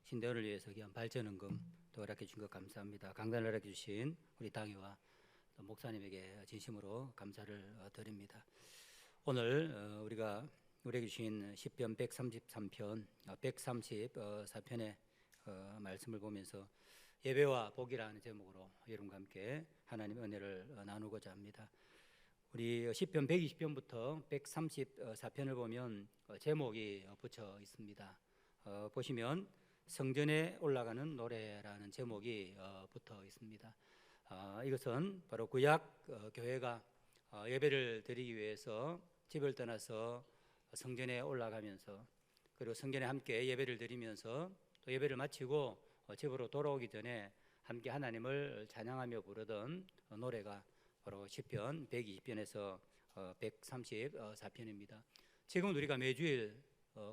신대원을 위해서 귀한 발전헌금 또 허락해 주신 것 감사합니다. 강단을 허락해 주신 우리 당회와 또 목사님에게 진심으로 감사를 드립니다. 오늘 우리에게 주신 시편 133편 134편의 말씀을 보면서 예배와 복이라는 제목으로 여러분과 함께 하나님의 은혜를 나누고자 합니다. 우리 시편 120편부터 134편을 보면 제목이 붙여 있습니다. 보시면 성전에 올라가는 노래라는 제목이 붙어 있습니다. 이것은 바로 구약 교회가 예배를 드리기 위해서 집을 떠나서 성전에 올라가면서 그리고 성전에 함께 예배를 드리면서 또 예배를 마치고 집으로 돌아오기 전에 함께 하나님을 찬양하며 부르던 노래가 바로 시편 120편에서 134편입니다. 지금 우리가 매주일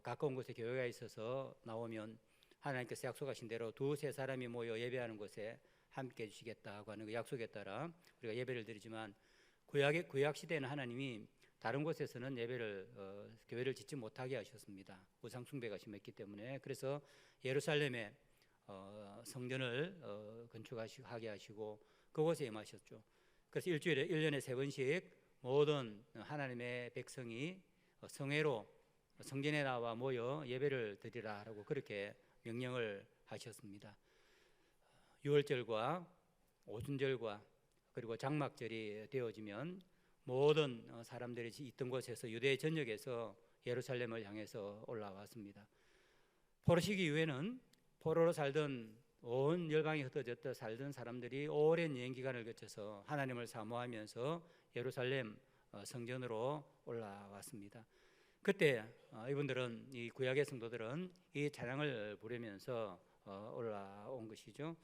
가까운 곳에 교회가 있어서 나오면 하나님께서 약속하신 대로 두세 사람이 모여 예배하는 곳에 함께 해주시겠다고 하는 그 약속에 따라 우리가 예배를 드리지만 구약 시대에는 하나님이 다른 곳에서는 교회를 짓지 못하게 하셨습니다. 우상 숭배가 심했기 때문에. 그래서 예루살렘에 성전을 건축하게 하시고 그곳에 임하셨죠. 그래서 일주일에 1년에 3번씩 모든 하나님의 백성이 성회로 성전에 나와 모여 예배를 드리라라고 그렇게 명령을 하셨습니다. 유월절과 오순절과 그리고 장막절이 되어지면 모든 사람들이 있던 곳에서 유대 전역에서 예루살렘을 향해서 올라왔습니다. 포로 시기 이후에는 포로로 살던 온 열방에 흩어졌다 살던 사람들이 오랜 여행 기간을 거쳐서 하나님을 사모하면서 예루살렘 성전으로 올라왔습니다. 그때 이분들은 이 구약의 성도들은 이 찬양을 부르면서 올라온 것이죠.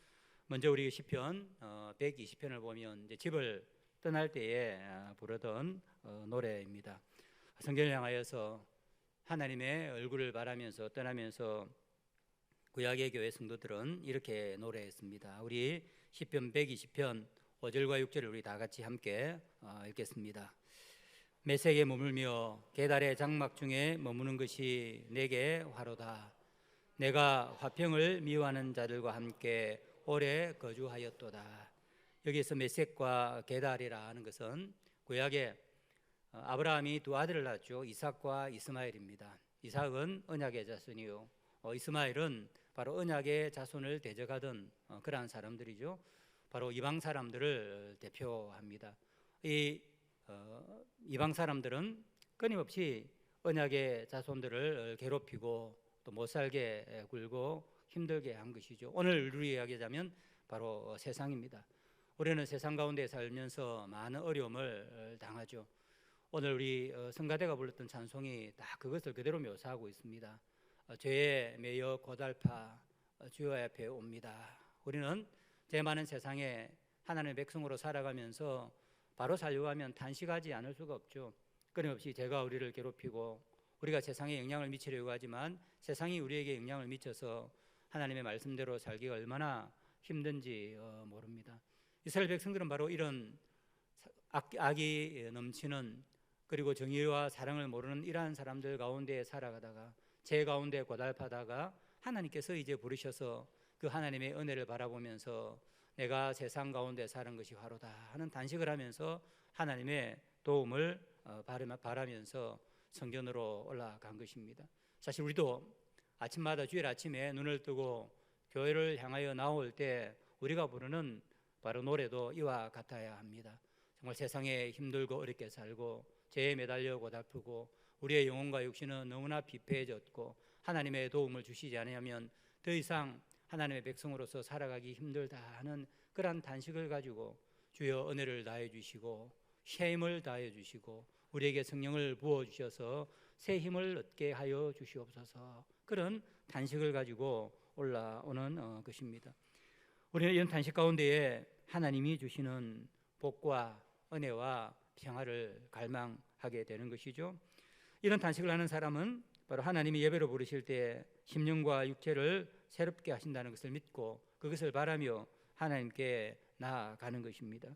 먼저 우리 시편 120편을 보면 이제 집을 떠날 때에 부르던 노래입니다. 성전을 향하여서 하나님의 얼굴을 바라면서 떠나면서 구약의 교회 성도들은 이렇게 노래했습니다. 우리 시편 120편 5절과 6절을 우리 다 같이 함께 읽겠습니다. 메색에 머물며 계달의 장막 중에 머무는 것이 내게 화로다. 내가 화평을 미워하는 자들과 함께 오래 거주하였도다. 여기서 메색과 게달이라 하는 것은 구약에 아브라함이 두 아들을 낳았죠. 이삭과 이스마엘입니다. 이삭은 언약의 자손이요, 이스마엘은 바로 언약의 자손을 대적하던 그러한 사람들이죠. 바로 이방 사람들을 대표합니다. 이 이방 사람들은 끊임없이 언약의 자손들을 괴롭히고 또 못살게 굴고 힘들게 한 것이죠. 오늘 우리 이야기하자면 바로 세상입니다. 우리는 세상 가운데 살면서 많은 어려움을 당하죠. 오늘 우리 성가대가 불렀던 찬송이 다 그것을 그대로 묘사하고 있습니다. 죄에 매여 고달파 주여 앞에 옵니다. 우리는 죄 많은 세상에 하나님의 백성으로 살아가면서 바로 살려고 하면 단식하지 않을 수가 없죠. 끊임없이 죄가 우리를 괴롭히고 우리가 세상에 영향을 미치려고 하지만 세상이 우리에게 영향을 미쳐서 하나님의 말씀대로 살기가 얼마나 힘든지 모릅니다. 이스라엘 백성들은 바로 이런 악이 넘치는 그리고 정의와 사랑을 모르는 이러한 사람들 가운데 살아가다가 죄 가운데 고달파다가 하나님께서 이제 부르셔서 그 하나님의 은혜를 바라보면서 내가 세상 가운데 사는 것이 화로다 하는 단식을 하면서 하나님의 도움을 바라면서 성전으로 올라간 것입니다. 사실 우리도 아침마다 주일 아침에 눈을 뜨고 교회를 향하여 나올 때 우리가 부르는 바로 노래도 이와 같아야 합니다. 정말 세상에 힘들고 어렵게 살고 죄에 매달려 고달프고 우리의 영혼과 육신은 너무나 비폐해졌고 하나님의 도움을 주시지 않으면 더 이상 하나님의 백성으로서 살아가기 힘들다 하는 그러한 단식을 가지고 주여 은혜를 다해 주시고 새 힘을 다해 주시고 우리에게 성령을 부어 주셔서 새 힘을 얻게 하여 주시옵소서. 그런 단식을 가지고 올라오는 것입니다. 우리는 이런 단식 가운데에 하나님이 주시는 복과 은혜와 평화를 갈망하게 되는 것이죠. 이런 단식을 하는 사람은 바로 하나님이 예배로 부르실 때 심령과 육체를 새롭게 하신다는 것을 믿고 그것을 바라며 하나님께 나아가는 것입니다.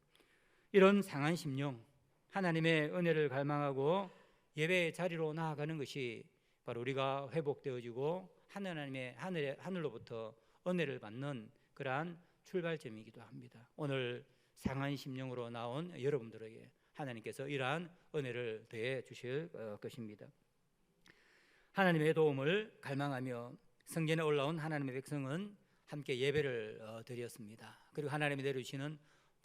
이런 상한 심령, 하나님의 은혜를 갈망하고 예배의 자리로 나아가는 것이 바로 우리가 회복되어지고 하나님의 하늘로부터 은혜를 받는 그러한 출발점이기도 합니다. 오늘 상한 심령으로 나온 여러분들에게 하나님께서 이러한 은혜를 더해 주실 것입니다. 하나님의 도움을 갈망하며 성전에 올라온 하나님의 백성은 함께 예배를 드렸습니다. 그리고 하나님이 내려주시는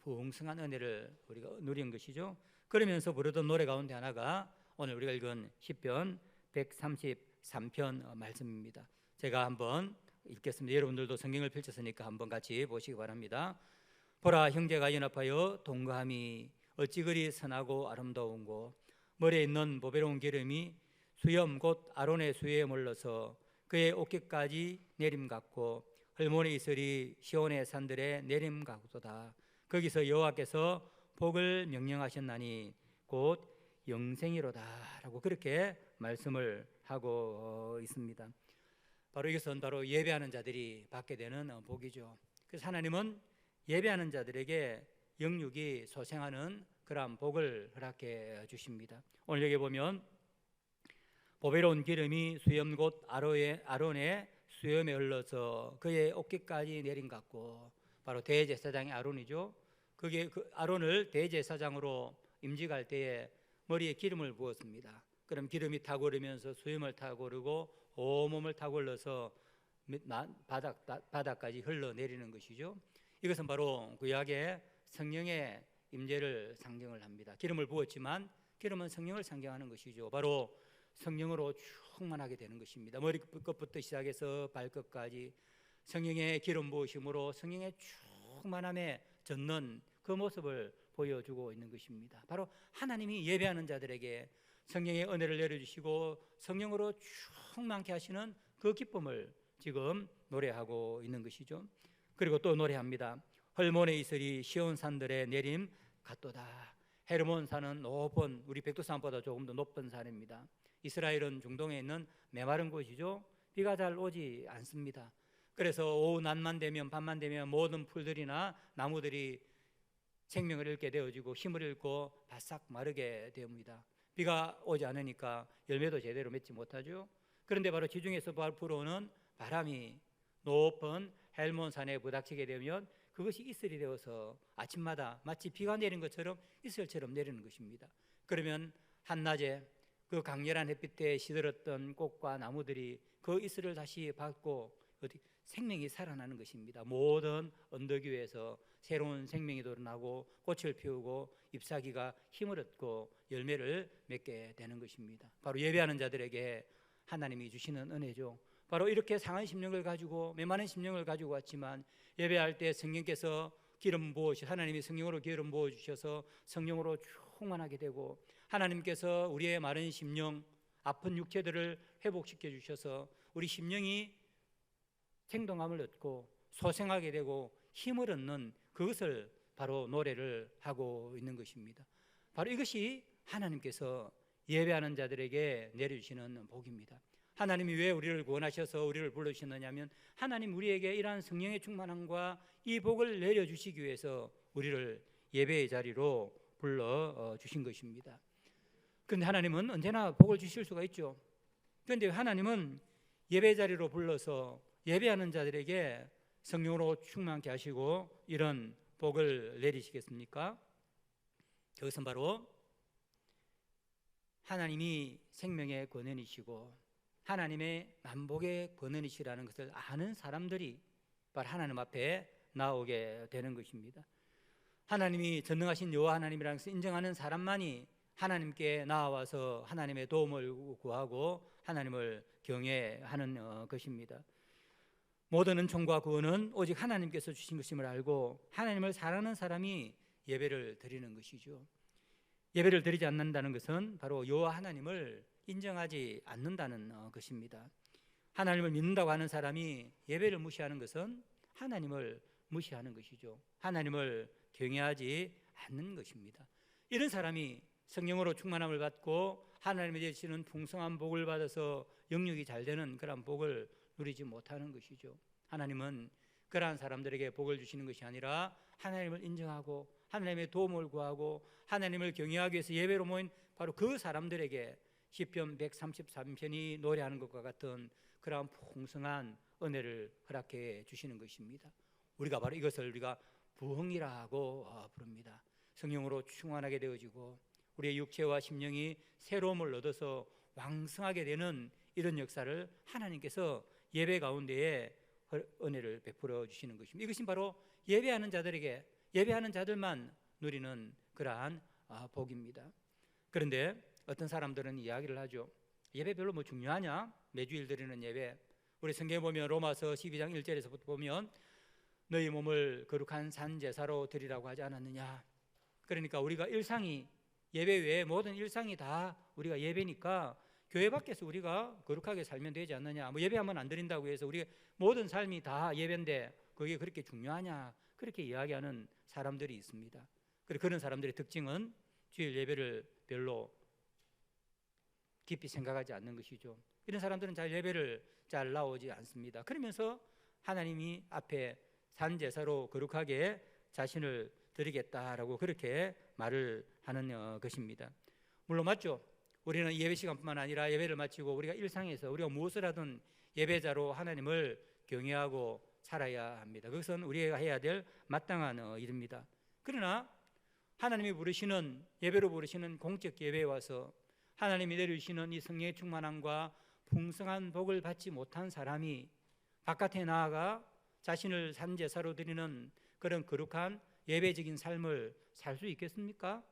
풍성한 은혜를 우리가 누린 것이죠. 그러면서 부르던 노래 가운데 하나가 오늘 우리가 읽은 시편 133편 말씀입니다. 제가 한번 읽겠습니다. 여러분들도 성경을 펼쳤으니까 한번 같이 보시기 바랍니다. 보라, 형제가 연합하여 동거함이 어찌 그리 선하고 아름다운고, 머리에 있는 보배로운 기름이 수염 곧 아론의 수에 물러서 그의 어깨까지 내림 같고, 헐몬의 이슬이 시온의 산들에 내림 같도다. 거기서 여호와께서 복을 명령하셨나니 곧 영생이로다 라고 그렇게 말씀을 하고 있습니다. 바로 이것은 바로 예배하는 자들이 받게 되는 복이죠. 그래서 하나님은 예배하는 자들에게 영육이 소생하는 그러한 복을 허락해 주십니다. 오늘 여기 보면 보배로운 기름이 수염 곧 아론의 수염에 흘러서 그의 어깨까지 내린 같고, 바로 대제사장의 아론이죠. 그게 그 아론을 대제사장으로 임직할 때에 머리에 기름을 부었습니다. 그럼 기름이 타고 오르면서 수염을 타고 오르고 온몸을 타고 흘러서 바닥까지 흘러내리는 것이죠. 이것은 바로 구약의 성령의 임재를 상징을 합니다. 기름을 부었지만 기름은 성령을 상징하는 것이죠. 바로 성령으로 충만하게 되는 것입니다. 머리끝부터 시작해서 발끝까지 성령의 기름 부으심으로 성령의 충만함에 젖는 그 모습을 보여주고 있는 것입니다. 바로 하나님이 예배하는 자들에게 성령의 은혜를 내려주시고 성령으로 충만케 하시는 그 기쁨을 지금 노래하고 있는 것이죠. 그리고 또 노래합니다. 헐몬의 이슬이 시온 산들의 내림 같도다. 헤르몬 산은 높은, 우리 백두산보다 조금 더 높은 산입니다. 이스라엘은 중동에 있는 메마른 곳이죠. 비가 잘 오지 않습니다. 그래서 오후 낮만 되면, 밤만 되면 모든 풀들이나 나무들이 생명을 잃게 되어지고 힘을 잃고 바싹 마르게 됩니다. 비가 오지 않으니까 열매도 제대로 맺지 못하죠. 그런데 바로 지중해에서 불어오는 바람이 높은 헬몬산에 부닥치게 되면 그것이 이슬이 되어서 아침마다 마치 비가 내린 것처럼 이슬처럼 내리는 것입니다. 그러면 한낮에 그 강렬한 햇빛에 시들었던 꽃과 나무들이 그 이슬을 다시 받고 생명이 살아나는 것입니다. 모든 언덕 위에서 새로운 생명이 돋아나고 꽃을 피우고 잎사귀가 힘을 얻고 열매를 맺게 되는 것입니다. 바로 예배하는 자들에게 하나님이 주시는 은혜죠. 바로 이렇게 상한 심령을 가지고, 메마른 심령을 가지고 왔지만 예배할 때 성령께서 기름 부으시, 하나님이 성령으로 기름 부어 주셔서 성령으로 충만하게 되고, 하나님께서 우리의 마른 심령, 아픈 육체들을 회복시켜 주셔서 우리 심령이 생동함을 얻고 소생하게 되고 힘을 얻는 그것을 바로 노래를 하고 있는 것입니다. 바로 이것이 하나님께서 예배하는 자들에게 내려주시는 복입니다. 하나님이 왜 우리를 구원하셔서 우리를 불러주셨느냐면 하나님 우리에게 이러한 성령의 충만함과 이 복을 내려주시기 위해서 우리를 예배의 자리로 불러주신 것입니다. 그런데 하나님은 언제나 복을 주실 수가 있죠. 그런데 하나님은 예배 자리로 불러서 예배하는 자들에게 성령으로 충만케 하시고 이런 복을 내리시겠습니까? 그것은 바로 하나님이 생명의 권원이시고 하나님의 만복의 권원이시라는 것을 아는 사람들이 바로 하나님 앞에 나오게 되는 것입니다. 하나님이 전능하신 여호와 하나님이라는 것을 인정하는 사람만이 하나님께 나와서 하나님의 도움을 구하고 하나님을 경외하는 것입니다. 모든 은총과 구원은 오직 하나님께서 주신 것임을 알고 하나님을 사랑하는 사람이 예배를 드리는 것이죠. 예배를 드리지 않는다는 것은 바로 여호와 하나님을 인정하지 않는다는 것입니다. 하나님을 믿는다고 하는 사람이 예배를 무시하는 것은 하나님을 무시하는 것이죠. 하나님을 경외하지 않는 것입니다. 이런 사람이 성령으로 충만함을 받고 하나님이 주시는 풍성한 복을 받아서 영육이 잘 되는 그런 복을 누리지 못하는 것이죠. 하나님은 그러한 사람들에게 복을 주시는 것이 아니라 하나님을 인정하고 하나님의 도움을 구하고 하나님을 경외하기 위해서 예배로 모인 바로 그 사람들에게 시편 133편이 노래하는 것과 같은 그러한 풍성한 은혜를 허락해 주시는 것입니다. 우리가 바로 이것을 우리가 부흥이라고 부릅니다. 성령으로 충만하게 되어지고 우리의 육체와 심령이 새로움을 얻어서 왕성하게 되는 이런 역사를 하나님께서 예배 가운데에 은혜를 베풀어 주시는 것입니다. 이것이 바로 예배하는 자들에게, 예배하는 자들만 누리는 그러한 복입니다. 그런데 어떤 사람들은 이야기를 하죠. 예배 별로 뭐 중요하냐? 매주일 드리는 예배. 우리 성경에 보면 로마서 12장 1절에서부터 보면 너희 몸을 거룩한 산 제사로 드리라고 하지 않았느냐. 그러니까 우리가 일상이, 예배 외에 모든 일상이 다 우리가 예배니까 교회 밖에서 우리가 거룩하게 살면 되지 않느냐. 뭐 예배하면 안 드린다고 해서 우리 모든 삶이 다 예배인데 그게 그렇게 중요하냐, 그렇게 이야기하는 사람들이 있습니다. 그리고 그런 사람들의 특징은 주일 예배를 별로 깊이 생각하지 않는 것이죠. 이런 사람들은 잘 예배를 잘 나오지 않습니다. 그러면서 하나님이 앞에 산 제사로 거룩하게 자신을 드리겠다라고 그렇게 말을 하는 것입니다. 물론 맞죠. 우리는 예배 시간뿐만 아니라 예배를 마치고 우리가 일상에서 우리가 무엇을 하든 예배자로 하나님을 경외하고 살아야 합니다. 그것은 우리가 해야 될 마땅한 일입니다. 그러나 하나님이 부르시는, 예배로 부르시는 공적 예배에 와서 하나님이 내려주시는 이 성령의 충만함과 풍성한 복을 받지 못한 사람이 바깥에 나아가 자신을 산제사로 드리는 그런 거룩한 예배적인 삶을 살 수 있겠습니까?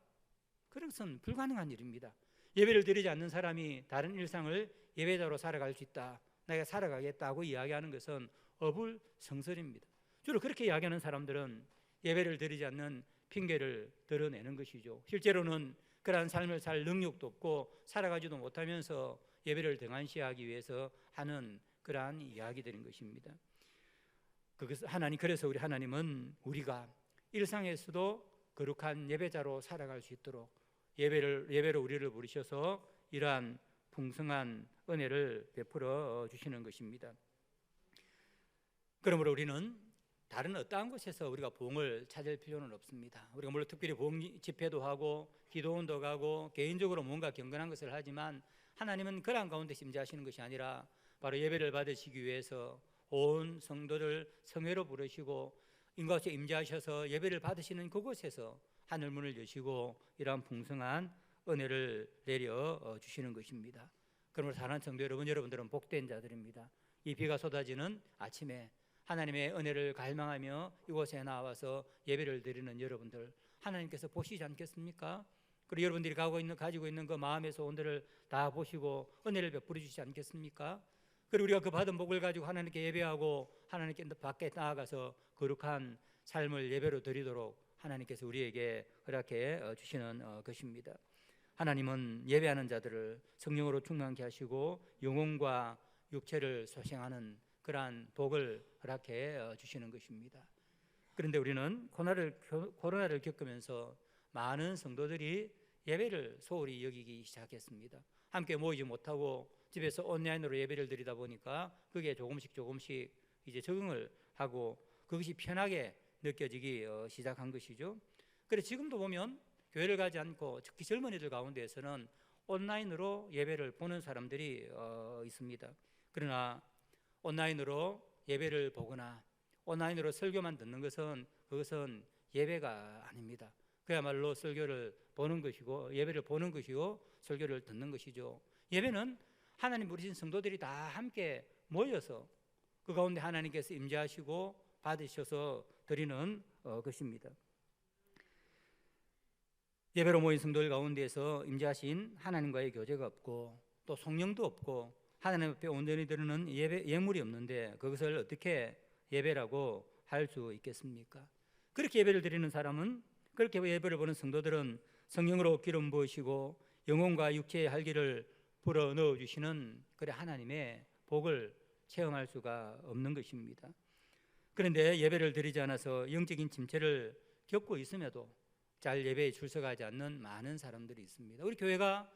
그것은 불가능한 일입니다. 예배를 드리지 않는 사람이 다른 일상을 예배자로 살아갈 수 있다, 내가 살아가겠다고 이야기하는 것은 어불성설입니다. 주로 그렇게 이야기하는 사람들은 예배를 드리지 않는 핑계를 드러내는 것이죠. 실제로는 그러한 삶을 살 능력도 없고 살아가지도 못하면서 예배를 등한시하기 위해서 하는 그러한 이야기들인 것입니다. 그래서 우리 하나님은 우리가 일상에서도 거룩한 예배자로 살아갈 수 있도록 예배로 우리를 부르셔서 이러한 풍성한 은혜를 베풀어 주시는 것입니다. 그러므로 우리는 다른 어떠한 곳에서 우리가 부흥을 찾을 필요는 없습니다. 우리가 물론 특별히 부흥 집회도 하고 기도원도 가고 개인적으로 뭔가 경건한 것을 하지만 하나님은 그러한 가운데 임재하시는 것이 아니라 바로 예배를 받으시기 위해서 온 성도를 성회로 부르시고 인과에 임재하셔서 예배를 받으시는 그곳에서 하늘 문을 여시고 이러한 풍성한 은혜를 내려 주시는 것입니다. 그러므로 사랑하는 성도 여러분들은 복된 자들입니다. 이 비가 쏟아지는 아침에 하나님의 은혜를 갈망하며 이곳에 나와서 예배를 드리는 여러분들, 하나님께서 보시지 않겠습니까? 그리고 여러분들이 가지고 있는 그 마음의 소원들을 다 보시고 은혜를 베풀어 주시지 않겠습니까? 그리고 우리가 그 받은 복을 가지고 하나님께 예배하고 하나님께 밖에 나아가서 거룩한 삶을 예배로 드리도록 하나님께서 우리에게 허락해 주시는 것입니다. 하나님은 예배하는 자들을 성령으로 충만케 하시고 영혼과 육체를 소생하는 그러한 복을 허락해 주시는 것입니다. 그런데 우리는 코로나를 겪으면서 많은 성도들이 예배를 소홀히 여기기 시작했습니다. 함께 모이지 못하고 집에서 온라인으로 예배를 드리다 보니까 그게 조금씩 이제 적응을 하고 그것이 편하게 느껴지기 시작한 것이죠. 그래서 지금도 보면 교회를 가지 않고 특히 젊은이들 가운데에서는 온라인으로 예배를 보는 사람들이 있습니다. 그러나 온라인으로 예배를 보거나 온라인으로 설교만 듣는 그것은 예배가 아닙니다. 그야말로 설교를 보는 것이고 예배를 보는 것이고 설교를 듣는 것이죠. 예배는 하나님 부르신 성도들이 다 함께 모여서 그 가운데 하나님께서 임재하시고 받으셔서 드리는 것입니다. 예배로 모인 성도들 가운데에서 임재하신 하나님과의 교제가 없고 또 성령도 없고 하나님 앞에 온전히 드리는 예물이 없는데 그것을 어떻게 예배라고 할 수 있겠습니까? 그렇게 예배를 드리는 사람은, 그렇게 예배를 보는 성도들은 성령으로 기름 부으시고 영혼과 육체의 활기를 불어 넣어주시는 그래 하나님의 복을 체험할 수가 없는 것입니다. 그런데 예배를 드리지 않아서 영적인 침체를 겪고 있음에도 잘 예배에 출석하지 않는 많은 사람들이 있습니다. 우리 교회가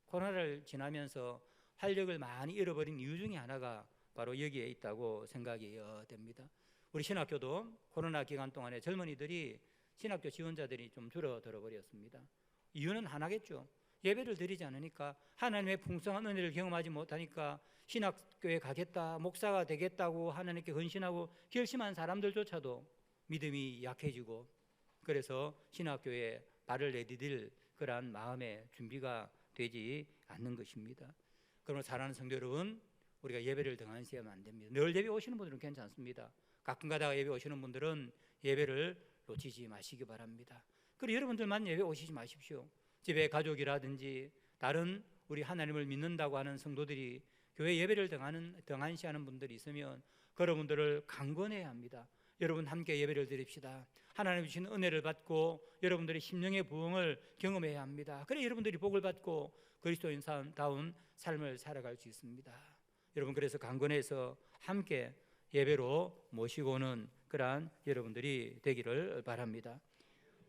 코로나를 지나면서 활력을 많이 잃어버린 이유 중에 하나가 바로 여기에 있다고 생각이 됩니다. 우리 신학교도 코로나 기간 동안에 젊은이들이 신학교 지원자들이 좀 줄어들어 버렸습니다. 이유는 하나겠죠. 예배를 드리지 않으니까, 하나님의 풍성한 은혜를 경험하지 못하니까 신학교에 가겠다, 목사가 되겠다고 하나님께 헌신하고 결심한 사람들조차도 믿음이 약해지고, 그래서 신학교에 발을 내디딜 그러한 마음의 준비가 되지 않는 것입니다. 그러므로 사랑하는 성도 여러분, 우리가 예배를 등한시하면 안 됩니다. 늘 예배 오시는 분들은 괜찮습니다. 가끔 가다가 예배 오시는 분들은 예배를 놓치지 마시기 바랍니다. 그리고 여러분들만 예배 오시지 마십시오. 집에 가족이라든지 다른 우리 하나님을 믿는다고 하는 성도들이 교회 예배를 등한시하는 분들이 있으면 그분들을 강권해야 합니다. 여러분 함께 예배를 드립시다. 하나님 주신 은혜를 받고 여러분들의 심령의 부흥을 경험해야 합니다. 그래 여러분들이 복을 받고 그리스도인다운 삶을 살아갈 수 있습니다. 여러분, 그래서 강권해서 함께 예배로 모시고 오는 그러한 여러분들이 되기를 바랍니다.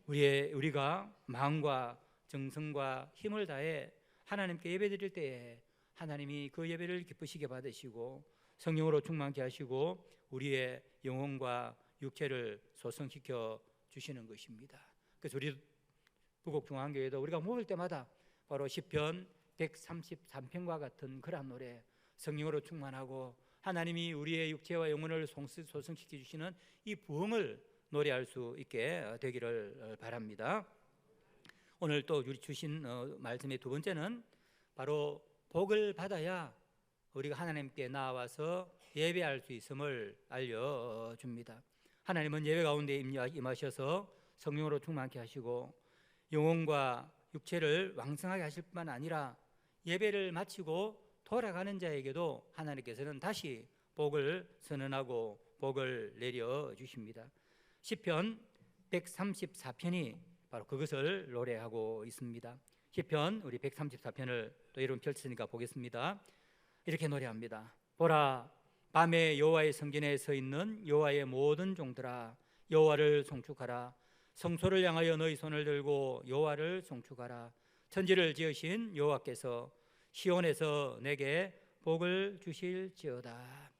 우리가 마음과 정성과 힘을 다해 하나님께 예배드릴 때에 하나님이 그 예배를 기쁘시게 받으시고 성령으로 충만케 하시고 우리의 영혼과 육체를 소성시켜 주시는 것입니다. 그래서 우리 부곡중앙교회도 우리가 모일 때마다 바로 시편 133편과 같은 그러한 노래, 성령으로 충만하고 하나님이 우리의 육체와 영혼을 소성시켜 주시는 이 부흥을 노래할 수 있게 되기를 바랍니다. 오늘 또 주신 말씀의 두 번째는 바로 복을 받아야 우리가 하나님께 나와서 예배할 수 있음을 알려줍니다. 하나님은 예배 가운데 임하셔서 성령으로 충만케 하시고 영혼과 육체를 왕성하게 하실 뿐만 아니라 예배를 마치고 돌아가는 자에게도 하나님께서는 다시 복을 선언하고 복을 내려주십니다. 시편 134편이 바로 그것을 노래하고 있습니다. 시편 우리 134편을 또 여러분 펼치니까 보겠습니다. 이렇게 노래합니다. 보라, 밤에 여호와의 성전에 서 있는 여호와의 모든 종들아, 여호와를 송축하라. 성소를 향하여 너희 손을 들고 여호와를 송축하라. 천지를 지으신 여호와께서 시온에서 내게 복을 주실지어다.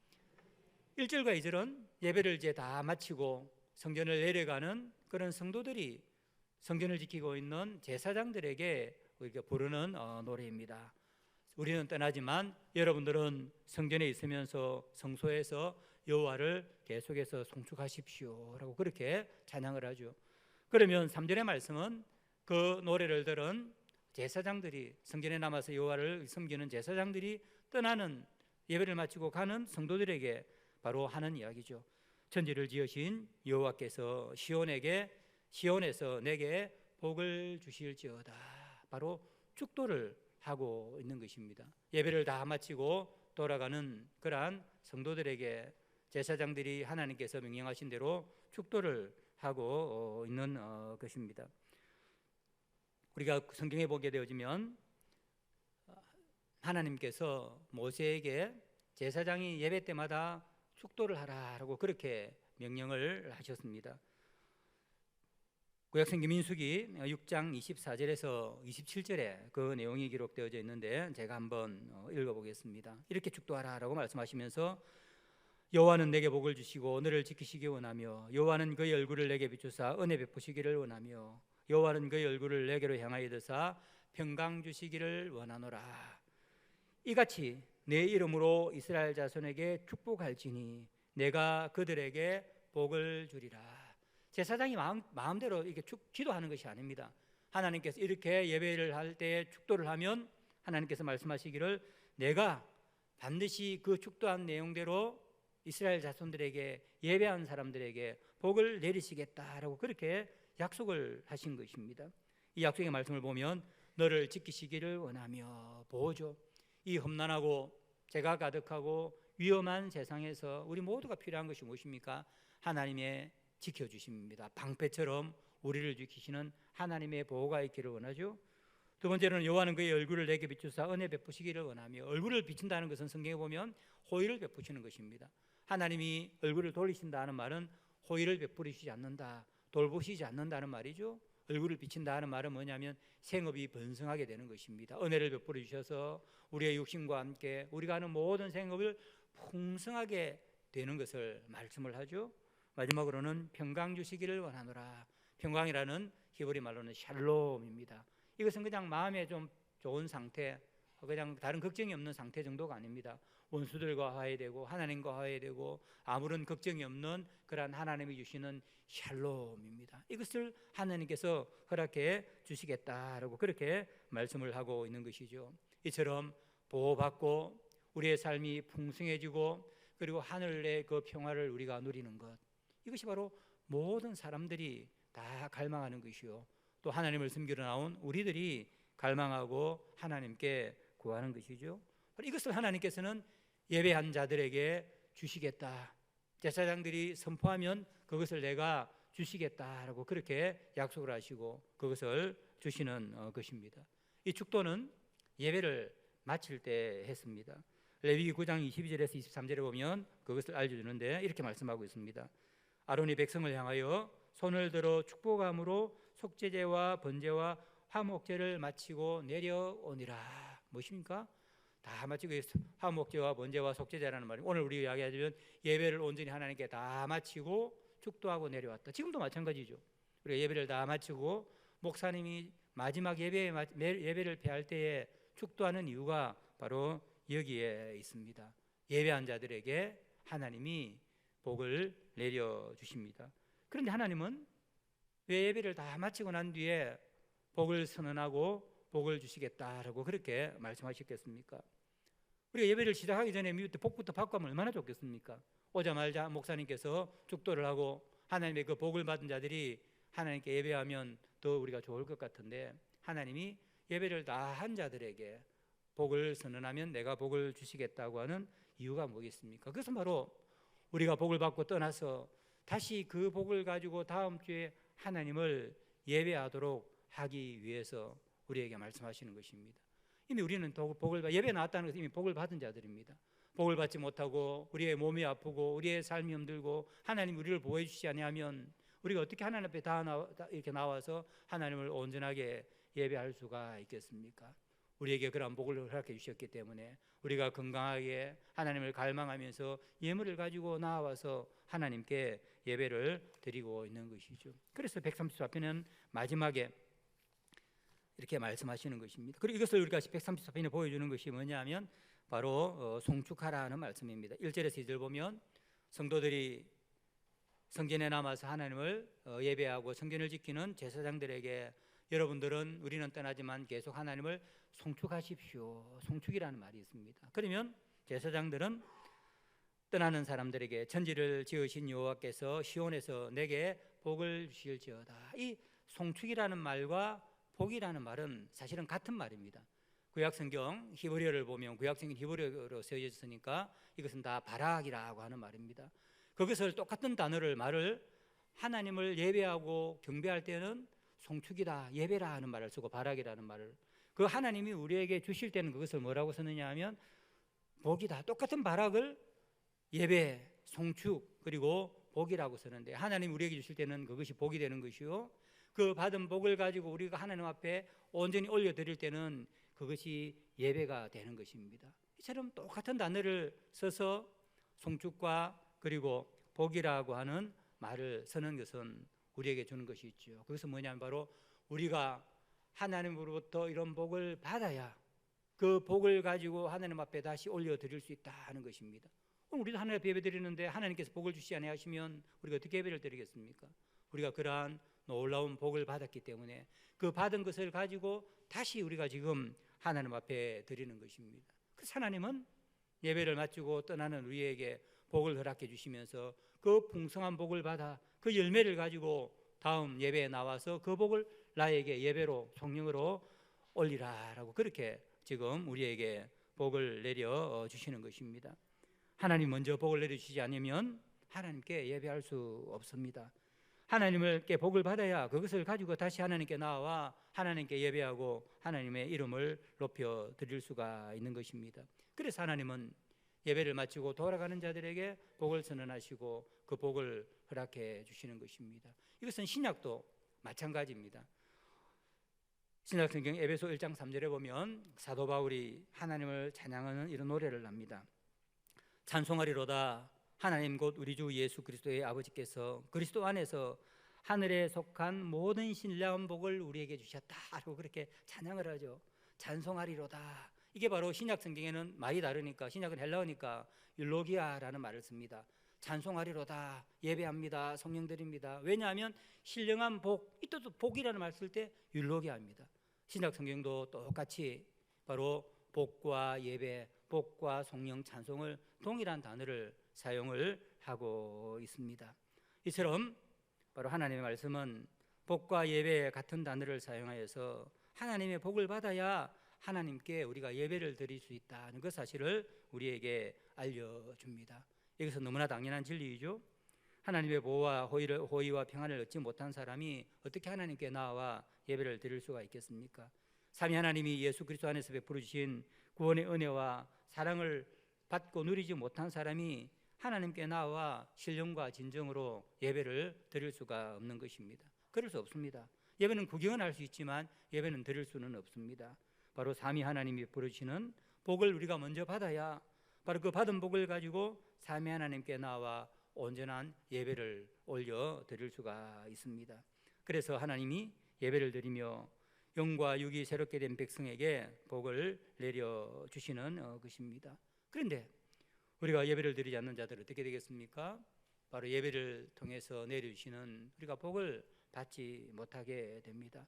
1절과 2절은 예배를 이제 다 마치고 성전을 내려가는 그런 성도들이 성전을 지키고 있는 제사장들에게 우리가 부르는 노래입니다. 우리는 떠나지만 여러분들은 성전에 있으면서 성소에서 여호와를 계속해서 송축하십시오라고 그렇게 찬양을 하죠. 그러면 3절의 말씀은 그 노래를 들은 제사장들이, 성전에 남아서 여호와를 섬기는 제사장들이 떠나는, 예배를 마치고 가는 성도들에게 바로 하는 이야기죠. 천지를 지으신 여호와께서 시온에서 내게 복을 주실지어다. 바로 축도를 하고 있는 것입니다. 예배를 다 마치고 돌아가는 그러한 성도들에게 제사장들이 하나님께서 명령하신 대로 축도를 하고 있는 것입니다. 우리가 성경에 보게 되어지면 하나님께서 모세에게 제사장이 예배 때마다 축도를 하라라고 그렇게 명령을 하셨습니다. 구약성경 민수기 6장 24절에서 27절에 그 내용이 기록되어져 있는데 제가 한번 읽어보겠습니다. 이렇게 축도하라라고 말씀하시면서 여호와는 내게 복을 주시고 너를 지키시기 원하며 여호와는 그의 얼굴을 내게 비추사 은혜 베푸시기를 원하며 여호와는 그의 얼굴을 내게로 향하여 드사 평강 주시기를 원하노라. 이같이 내 이름으로 이스라엘 자손에게 축복할지니 내가 그들에게 복을 주리라. 제사장이 마음대로 이렇게 기도하는 것이 아닙니다. 하나님께서 이렇게 예배를 할 때 축도를 하면 하나님께서 말씀하시기를 내가 반드시 그 축도한 내용대로 이스라엘 자손들에게, 예배한 사람들에게 복을 내리시겠다라고 그렇게 약속을 하신 것입니다. 이 약속의 말씀을 보면 너를 지키시기를 원하며 보호죠. 이 험난하고 죄가 가득하고 위험한 세상에서 우리 모두가 필요한 것이 무엇입니까? 하나님의 지켜주십니다. 방패처럼 우리를 지키시는 하나님의 보호가 있기를 원하죠. 두 번째로는 여호와는 그의 얼굴을 내게 비추사 은혜 베푸시기를 원하며, 얼굴을 비춘다는 것은 성경에 보면 호의를 베푸시는 것입니다. 하나님이 얼굴을 돌리신다는 말은 호의를 베푸시지 않는다, 돌보시지 않는다는 말이죠. 얼굴을 비친다는 말은 뭐냐면 생업이 번성하게 되는 것입니다. 은혜를 베풀어 주셔서 우리의 육신과 함께 우리가 하는 모든 생업을 풍성하게 되는 것을 말씀을 하죠. 마지막으로는 평강 주시기를 원하노라. 평강이라는 히브리 말로는 샬롬입니다. 이것은 그냥 마음에 좀 좋은 상태, 그냥 다른 걱정이 없는 상태 정도가 아닙니다. 원수들과 화해되고 하나님과 화해되고 아무런 걱정이 없는 그러한 하나님이 주시는 샬롬입니다. 이것을 하나님께서 허락해 주시겠다라고 그렇게 말씀을 하고 있는 것이죠. 이처럼 보호받고 우리의 삶이 풍성해지고 그리고 하늘의 그 평화를 우리가 누리는 것, 이것이 바로 모든 사람들이 다 갈망하는 것이요, 또 하나님을 섬기러 나온 우리들이 갈망하고 하나님께 구하는 것이죠. 이것을 하나님께서는 예배한 자들에게 주시겠다, 제사장들이 선포하면 그것을 내가 주시겠다라고 그렇게 약속을 하시고 그것을 주시는 것입니다. 이 축도는 예배를 마칠 때 했습니다. 레위기 9장 22절에서 23절에 보면 그것을 알려주는데 이렇게 말씀하고 있습니다. 아론이 백성을 향하여 손을 들어 축복함으로 속죄제와 번제와 화목제를 마치고 내려오니라. 무엇입니까? 다 마치고 화목제와 번제와 속죄제라는 말이, 오늘 우리 이야기하자면 예배를 온전히 하나님께 다 마치고 축도하고 내려왔다. 지금도 마찬가지죠. 우리가 예배를 다 마치고 목사님이 마지막 예배를 폐할 때에 축도하는 이유가 바로 여기에 있습니다. 예배한 자들에게 하나님이 복을 내려주십니다. 그런데 하나님은 왜 예배를 다 마치고 난 뒤에 복을 선언하고 복을 주시겠다라고 그렇게 말씀하셨겠습니까? 우리가 예배를 시작하기 전에 미리 복부터 받고 하면 얼마나 좋겠습니까? 오자마자 목사님께서 축도를 하고 하나님의 그 복을 받은 자들이 하나님께 예배하면 더 우리가 좋을 것 같은데, 하나님이 예배를 다 한 자들에게 복을 선언하면 내가 복을 주시겠다고 하는 이유가 뭐겠습니까? 그것은 바로 우리가 복을 받고 떠나서 다시 그 복을 가지고 다음 주에 하나님을 예배하도록 하기 위해서 우리에게 말씀하시는 것입니다. 이미 우리는 예배 나왔다는 것은 이미 복을 받은 자들입니다. 복을 받지 못하고 우리의 몸이 아프고 우리의 삶이 힘들고 하나님 우리를 보호해 주시지 아니하면 우리가 어떻게 하나님 앞에 이렇게 나와서 하나님을 온전하게 예배할 수가 있겠습니까? 우리에게 그런 복을 허락해 주셨기 때문에 우리가 건강하게 하나님을 갈망하면서 예물을 가지고 나와서 하나님께 예배를 드리고 있는 것이죠. 그래서 134편은 마지막에 이렇게 말씀하시는 것입니다. 그리고 이것을 우리가 134편에 보여주는 것이 뭐냐면 바로 송축하라는 말씀입니다. 1절에서 2절 보면 성도들이 성전에 남아서 하나님을 예배하고 성전을 지키는 제사장들에게 여러분들은 우리는 떠나지만 계속 하나님을 송축하십시오. 송축이라는 말이 있습니다. 그러면 제사장들은 떠나는 사람들에게 천지를 지으신 여호와께서 시온에서 내게 복을 주실지어다. 이 송축이라는 말과 복이라는 말은 사실은 같은 말입니다. 구약성경 히브리어를 보면 구약성경 히브리어로 쓰여져 있으니까 이것은 다 바락이라고 하는 말입니다. 그것을 똑같은 말을 하나님을 예배하고 경배할 때는 송축이다, 예배라 하는 말을 쓰고 바락이라는 말을, 그 하나님이 우리에게 주실 때는 그것을 뭐라고 쓰느냐 하면 복이다. 똑같은 바락을 예배, 송축 그리고 복이라고 쓰는데, 하나님 우리에게 주실 때는 그것이 복이 되는 것이요, 그 받은 복을 가지고 우리가 하나님 앞에 온전히 올려드릴 때는 그것이 예배가 되는 것입니다. 이처럼 똑같은 단어를 써서 송축과 그리고 복이라고 하는 말을 쓰는 것은 우리에게 주는 것이 있죠. 그것은 뭐냐면 바로 우리가 하나님으로부터 이런 복을 받아야 그 복을 가지고 하나님 앞에 다시 올려드릴 수 있다 하는 것입니다. 우리도 하나님 앞에 예배 드리는데 하나님께서 복을 주시지 아니하시면 우리가 어떻게 예배를 드리겠습니까? 우리가 그러한 놀라운 복을 받았기 때문에 그 받은 것을 가지고 다시 우리가 지금 하나님 앞에 드리는 것입니다. 그래서 하나님은 예배를 마치고 떠나는 우리에게 복을 허락해 주시면서 그 풍성한 복을 받아 그 열매를 가지고 다음 예배에 나와서 그 복을 나에게 예배로 성령으로 올리라라고 그렇게 지금 우리에게 복을 내려 주시는 것입니다. 하나님 먼저 복을 내려주시지 않으면 하나님께 예배할 수 없습니다. 하나님께 복을 받아야 그것을 가지고 다시 하나님께 나와 하나님께 예배하고 하나님의 이름을 높여 드릴 수가 있는 것입니다. 그래서 하나님은 예배를 마치고 돌아가는 자들에게 복을 선언하시고 그 복을 허락해 주시는 것입니다. 이것은 신약도 마찬가지입니다. 신약성경 에베소 1장 3절에 보면 사도 바울이 하나님을 찬양하는 이런 노래를 합니다. 찬송하리로다 하나님 곧 우리 주 예수 그리스도의 아버지께서 그리스도 안에서 하늘에 속한 모든 신령한 복을 우리에게 주셨다라고 그렇게 찬양을 하죠. 찬송하리로다. 이게 바로 신약 성경에는 말이 다르니까, 신약은 헬라어니까 율로기아라는 말을 씁니다. 찬송하리로다, 예배합니다, 성령 드립니다. 왜냐하면 신령한 복, 이때도 복이라는 말 쓸 때 율로기아입니다. 신약 성경도 똑같이 바로 복과 예배, 복과 성령 찬송을 동일한 단어를 사용을 하고 있습니다. 이처럼 바로 하나님의 말씀은 복과 예배 같은 단어를 사용하여서 하나님의 복을 받아야 하나님께 우리가 예배를 드릴 수 있다는 그 사실을 우리에게 알려줍니다. 이것은 너무나 당연한 진리이죠. 하나님의 보호와 호의와 평안을 얻지 못한 사람이 어떻게 하나님께 나와 예배를 드릴 수가 있겠습니까? 삼위 하나님이 예수 그리스도 안에서 베풀어 주신 구원의 은혜와 사랑을 받고 누리지 못한 사람이 하나님께 나와 신령과 진정으로 예배를 드릴 수가 없는 것입니다. 그럴 수 없습니다. 예배는 구경은 할 수 있지만 예배는 드릴 수는 없습니다. 바로 삼위 하나님이 부르시는 복을 우리가 먼저 받아야 바로 그 받은 복을 가지고 삼위 하나님께 나와 온전한 예배를 올려 드릴 수가 있습니다. 그래서 하나님이 예배를 드리며 영과 육이 새롭게 된 백성에게 복을 내려 주시는 것입니다. 그런데 우리가 예배를 드리지 않는 자들 어떻게 되겠습니까? 바로 예배를 통해서 내려주시는 우리가 복을 받지 못하게 됩니다.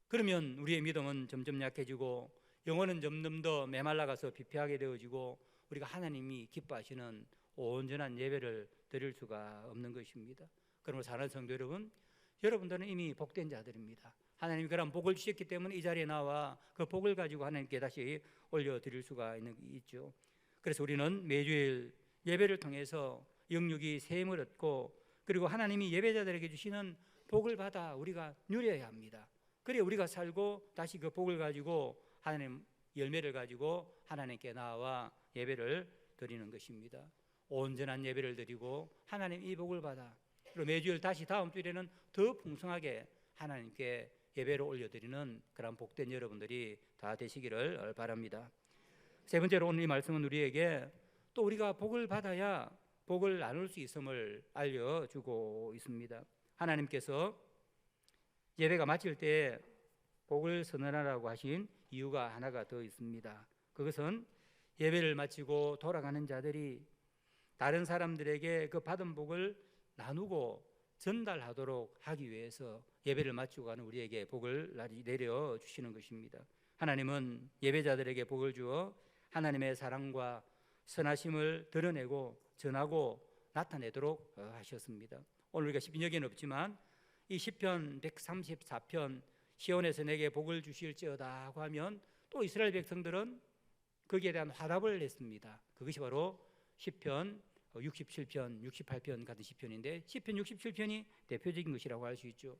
그러면 우리의 믿음은 점점 약해지고 영혼은 점점 더 메말라가서 피폐하게 되어지고 우리가 하나님이 기뻐하시는 온전한 예배를 드릴 수가 없는 것입니다. 그러므로 사랑하는 성도 여러분, 여러분들은 이미 복된 자들입니다. 하나님이 그런 복을 주셨기 때문에 이 자리에 나와 그 복을 가지고 하나님께 다시 올려드릴 수가 있죠. 그래서 우리는 매주일 예배를 통해서 영육이 샘을 얻고 그리고 하나님이 예배자들에게 주시는 복을 받아 우리가 누려야 합니다. 그래 우리가 살고 다시 그 복을 가지고 하나님 열매를 가지고 하나님께 나와 예배를 드리는 것입니다. 온전한 예배를 드리고 하나님 이 복을 받아 그리고 매주일 다시 다음 주일에는 더 풍성하게 하나님께 예배를 올려드리는 그런 복된 여러분들이 다 되시기를 바랍니다. 세 번째로 오늘 이 말씀은 우리에게 또 우리가 복을 받아야 복을 나눌 수 있음을 알려주고 있습니다. 하나님께서 예배가 마칠 때 복을 선언하라고 하신 이유가 하나가 더 있습니다. 그것은 예배를 마치고 돌아가는 자들이 다른 사람들에게 그 받은 복을 나누고 전달하도록 하기 위해서 예배를 마치고 가는 우리에게 복을 내려주시는 것입니다. 하나님은 예배자들에게 복을 주어 하나님의 사랑과 선하심을 드러내고 전하고 나타내도록 하셨습니다. 오늘 우리가 시편 여기는 없지만 이 시편 134편 시온에서 내게 복을 주실지어다 하고 하면 또 이스라엘 백성들은 거기에 대한 화답을 냈습니다. 그것이 바로 시편 67편, 68편 같은 시편인데 시편 67편이 대표적인 것이라고 할 수 있죠.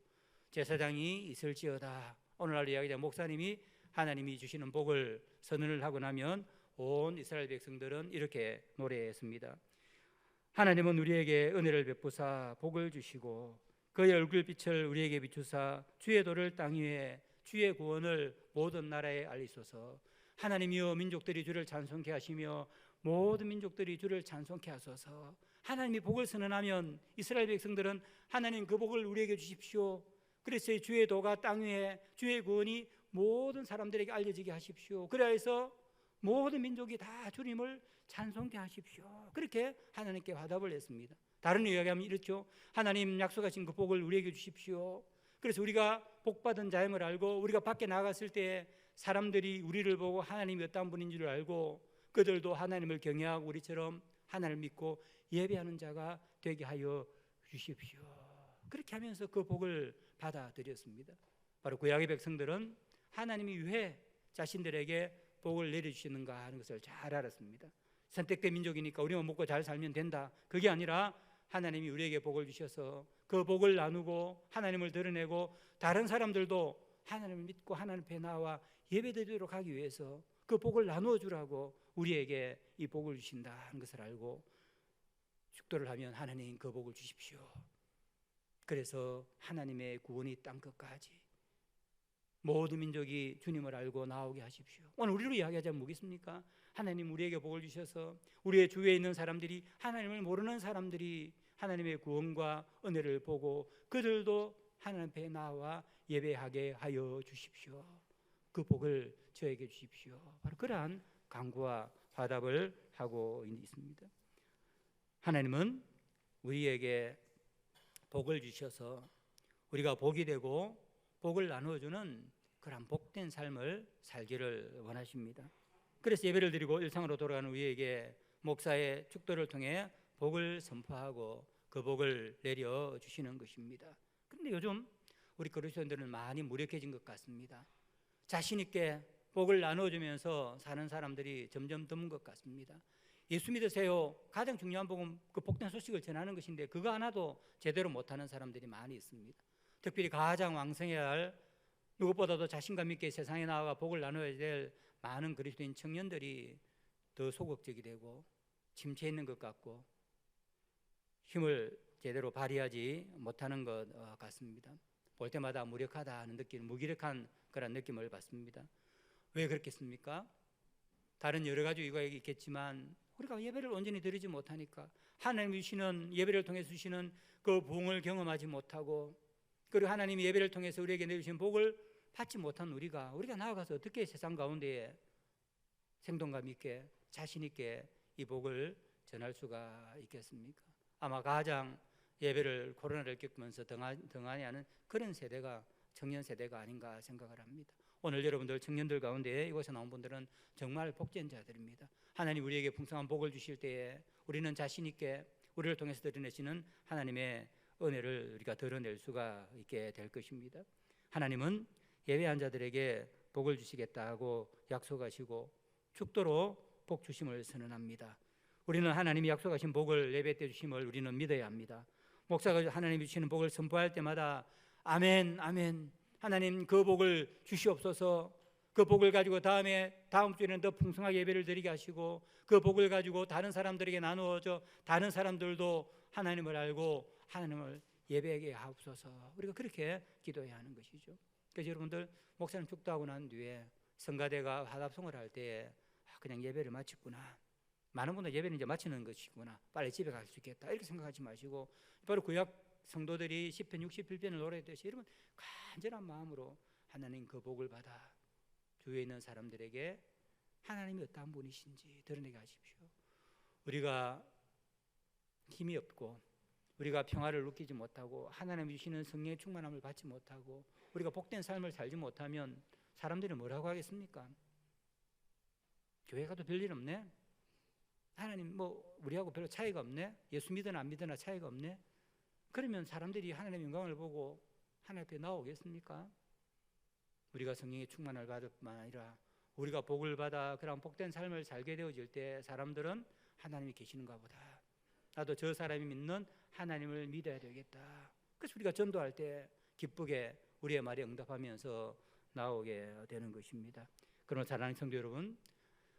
제사장이 있을지어다. 오늘날 이야기된 목사님이 하나님이 주시는 복을 선언을 하고 나면 온 이스라엘 백성들은 이렇게 노래했습니다. 하나님은 우리에게 은혜를 베푸사 복을 주시고 그의 얼굴빛을 우리에게 비추사 주의 도를 땅 위에 주의 구원을 모든 나라에 알리소서. 하나님이여 민족들이 주를 찬송케 하시며 모든 민족들이 주를 찬송케 하소서. 하나님이 복을 선언하면 이스라엘 백성들은 하나님 그 복을 우리에게 주십시오. 그래서 주의 도가 땅 위에 주의 구원이 모든 사람들에게 알려지게 하십시오. 그래서 모든 민족이 다 주님을 찬송케 하십시오. 그렇게 하나님께 화답을 했습니다. 다른 이야기하면 이렇죠. 하나님 약속하신 그 복을 우리에게 주십시오. 그래서 우리가 복받은 자임을 알고 우리가 밖에 나갔을 때 사람들이 우리를 보고 하나님이 어떤 분인 줄 알고 그들도 하나님을 경외하고 우리처럼 하나님을 믿고 예배하는 자가 되게 하여 주십시오. 그렇게 하면서 그 복을 받아들였습니다. 바로 구약의 백성들은 하나님이 왜 자신들에게 복을 내려주시는가 하는 것을 잘 알았습니다. 선택된 민족이니까 우리만 먹고 잘 살면 된다. 그게 아니라 하나님이 우리에게 복을 주셔서 그 복을 나누고 하나님을 드러내고 다른 사람들도 하나님을 믿고 하나님 앞에 나와 예배드리도록 하기 위해서 그 복을 나누어 주라고 우리에게 이 복을 주신다 하는 것을 알고 축도를 하면 하나님 그 복을 주십시오. 그래서 하나님의 구원이 땅 끝까지 모든 민족이 주님을 알고 나오게 하십시오. 오늘 우리로 이야기하자면 뭐겠습니까? 하나님 우리에게 복을 주셔서 우리의 주위에 있는 사람들이 하나님을 모르는 사람들이 하나님의 구원과 은혜를 보고 그들도 하나님 앞에 나와 예배하게 하여 주십시오. 그 복을 저에게 주십시오. 바로 그러한 간구와 화답을 하고 있습니다. 하나님은 우리에게 복을 주셔서 우리가 복이 되고 복을 나누어주는 그런 복된 삶을 살기를 원하십니다. 그래서 예배를 드리고 일상으로 돌아가는 우리에게 목사의 축도를 통해 복을 선포하고 그 복을 내려주시는 것입니다. 그런데 요즘 우리 그리스도인들은 많이 무력해진 것 같습니다. 자신 있게 복을 나눠주면서 사는 사람들이 점점 드문 것 같습니다. 예수 믿으세요. 가장 중요한 복은 그 복된 소식을 전하는 것인데 그거 하나도 제대로 못하는 사람들이 많이 있습니다. 특별히 가장 왕성해야 할, 누구보다도 자신감 있게 세상에 나아가 복을 나눠야 될 많은 그리스도인 청년들이 더 소극적이 되고 침체해 있는 것 같고 힘을 제대로 발휘하지 못하는 것 같습니다. 볼 때마다 무력하다 하는 느낌, 무기력한 그런 느낌을 받습니다. 왜 그렇겠습니까? 다른 여러 가지 이유가 있겠지만 우리가 예배를 온전히 드리지 못하니까, 하나님이 주시는 예배를 통해서 주시는 그 부흥을 경험하지 못하고, 그리고 하나님이 예배를 통해서 우리에게 내주신 복을 받지 못한 우리가 나아가서 어떻게 세상 가운데에 생동감 있게 자신 있게 이 복을 전할 수가 있겠습니까? 아마 가장 예배를 코로나를 겪으면서 등한히 하는 그런 세대가 청년 세대가 아닌가 생각을 합니다. 오늘 여러분들 청년들 가운데 이곳에 나온 분들은 정말 복된 자들입니다. 하나님 우리에게 풍성한 복을 주실 때에 우리는 자신 있게 우리를 통해서 드러내시는 하나님의 은혜를 우리가 드러낼 수가 있게 될 것입니다. 하나님은 예배한 자들에게 복을 주시겠다고 약속하시고 축도로 복 주심을 선언합니다. 우리는 하나님이 약속하신 복을 예배 때 주심을 우리는 믿어야 합니다. 목사가 하나님이 주시는 복을 선포할 때마다 아멘, 아멘, 하나님 그 복을 주시옵소서, 그 복을 가지고 다음 주에는 더 풍성하게 예배를 드리게 하시고 그 복을 가지고 다른 사람들에게 나누어져 다른 사람들도 하나님을 알고 하나님을 예배하게 하옵소서. 우리가 그렇게 기도해야 하는 것이죠. 그래서 여러분들 목사님 축도하고 난 뒤에 성가대가 화답송을 할 때에 그냥 예배를 마쳤구나, 많은 분들 예배는 이제 마치는 것이구나, 빨리 집에 갈 수 있겠다 이렇게 생각하지 마시고 바로 구약 성도들이 시편 61편을 노래했듯이 여러분 간절한 마음으로 하나님 그 복을 받아 주위에 있는 사람들에게 하나님이 어떠한 분이신지 드러내게 하십시오. 우리가 힘이 없고 우리가 평화를 느끼지 못하고 하나님이 주시는 성령의 충만함을 받지 못하고 우리가 복된 삶을 살지 못하면 사람들이 뭐라고 하겠습니까? 교회 가도 별일 없네, 하나님 뭐 우리하고 별로 차이가 없네, 예수 믿으나 안 믿으나 차이가 없네, 그러면 사람들이 하나님의 영광을 보고 하나님 앞에 나오겠습니까? 우리가 성령의 충만을 받을 뿐만 아니라 우리가 복을 받아 그런 복된 삶을 살게 되어질 때 사람들은 하나님이 계시는가 보다, 나도 저 사람이 믿는 하나님을 믿어야 되겠다. 그래서 우리가 전도할 때 기쁘게 우리의 말에 응답하면서 나오게 되는 것입니다. 그러나 사랑하는 성도 여러분,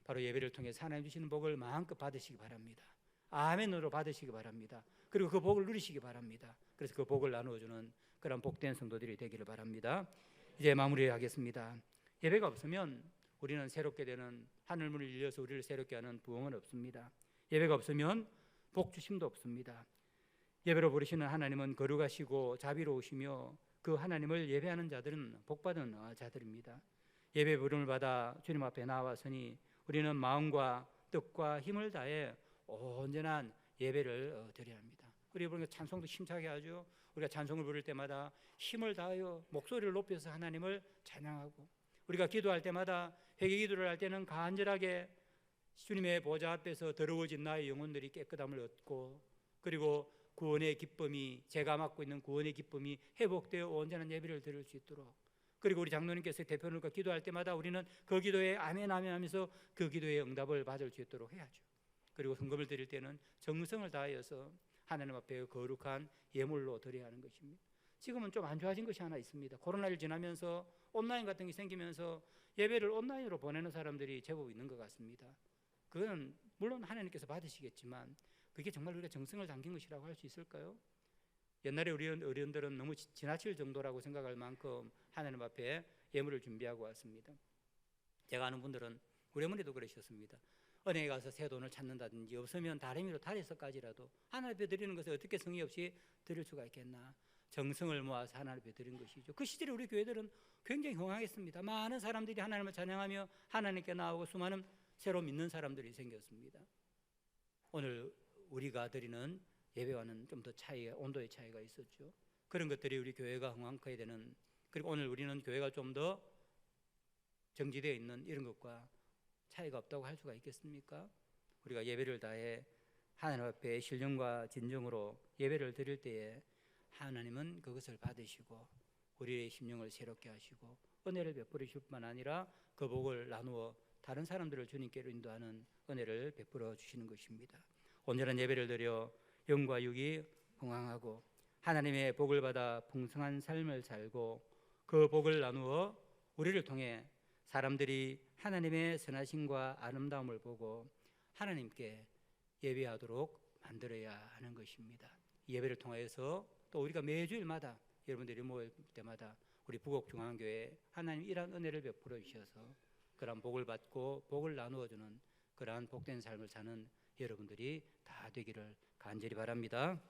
바로 예배를 통해서 하나님 주시는 복을 마음껏 받으시기 바랍니다. 아멘으로 받으시기 바랍니다. 그리고 그 복을 누리시기 바랍니다. 그래서 그 복을 나누어주는 그런 복된 성도들이 되기를 바랍니다. 이제 마무리하겠습니다. 예배가 없으면 우리는 새롭게 되는 하늘문을 열려서 우리를 새롭게 하는 부흥은 없습니다. 예배가 없으면 복 주심도 없습니다. 예배로 부르시는 하나님은 거룩하시고 자비로우시며 그 하나님을 예배하는 자들은 복받은 자들입니다. 예배 부름을 받아 주님 앞에 나와서니 우리는 마음과 뜻과 힘을 다해 온전한 예배를 드려야 합니다. 우리 보니까 찬송도 힘차게 하죠. 우리가 찬송을 부를 때마다 힘을 다하여 목소리를 높여서 하나님을 찬양하고, 우리가 기도할 때마다 회개 기도를 할 때는 간절하게 주님의 보좌 앞에서 더러워진 나의 영혼들이 깨끗함을 얻고, 그리고 구원의 기쁨이, 제가 맡고 있는 구원의 기쁨이 회복되어 온전한 예배를 드릴 수 있도록, 그리고 우리 장로님께서 대표님과 기도할 때마다 우리는 그 기도에 아멘 아멘 하면서 그 기도의 응답을 받을 수 있도록 해야죠. 그리고 헌금을 드릴 때는 정성을 다하여서 하나님 앞에 거룩한 예물로 드려야 하는 것입니다. 지금은 좀 안 좋아진 것이 하나 있습니다. 코로나를 지나면서 온라인 같은 게 생기면서 예배를 온라인으로 보내는 사람들이 제법 있는 것 같습니다. 그건 물론 하나님께서 받으시겠지만 그게 정말 우리가 정성을 담긴 것이라고 할 수 있을까요? 옛날에 우리 어른들은 너무 지나칠 정도라고 생각할 만큼 하나님 앞에 예물을 준비하고 왔습니다. 제가 아는 분들은 우리 어머니도 그러셨습니다. 은행에 가서 새 돈을 찾는다든지 없으면 다리미로 달에서까지라도 하나님 앞에 드리는 것을 어떻게 성의 없이 드릴 수가 있겠나. 정성을 모아서 하나님 앞에 드린 것이죠. 그 시절에 우리 교회들은 굉장히 흥황했습니다. 많은 사람들이 하나님을 찬양하며 하나님께 나오고 수많은 새로 믿는 사람들이 생겼습니다. 오늘 우리가 드리는 예배와는 좀 더 온도의 차이가 있었죠. 그런 것들이 우리 교회가 흥황해야 되는, 그리고 오늘 우리는 교회가 좀 더 정지되어 있는 이런 것과 차이가 없다고 할 수가 있겠습니까? 우리가 예배를 다해 하나님 앞에 신령과 진정으로 예배를 드릴 때에 하나님은 그것을 받으시고 우리의 심령을 새롭게 하시고 은혜를 베풀으실 뿐만 아니라 그 복을 나누어 다른 사람들을 주님께로 인도하는 은혜를 베풀어 주시는 것입니다. 온전한 예배를 드려 영과 육이 흥황하고 하나님의 복을 받아 풍성한 삶을 살고 그 복을 나누어 우리를 통해 사람들이 하나님의 선하심과 아름다움을 보고 하나님께 예배하도록 만들어야 하는 것입니다. 예배를 통해서 또 우리가 매주일마다 여러분들이 모일 때마다 우리 부곡중앙교회 하나님 이러한 은혜를 베풀어 주셔서 그러한 복을 받고 복을 나누어 주는 그러한 복된 삶을 사는 여러분들이 다 되기를 간절히 바랍니다.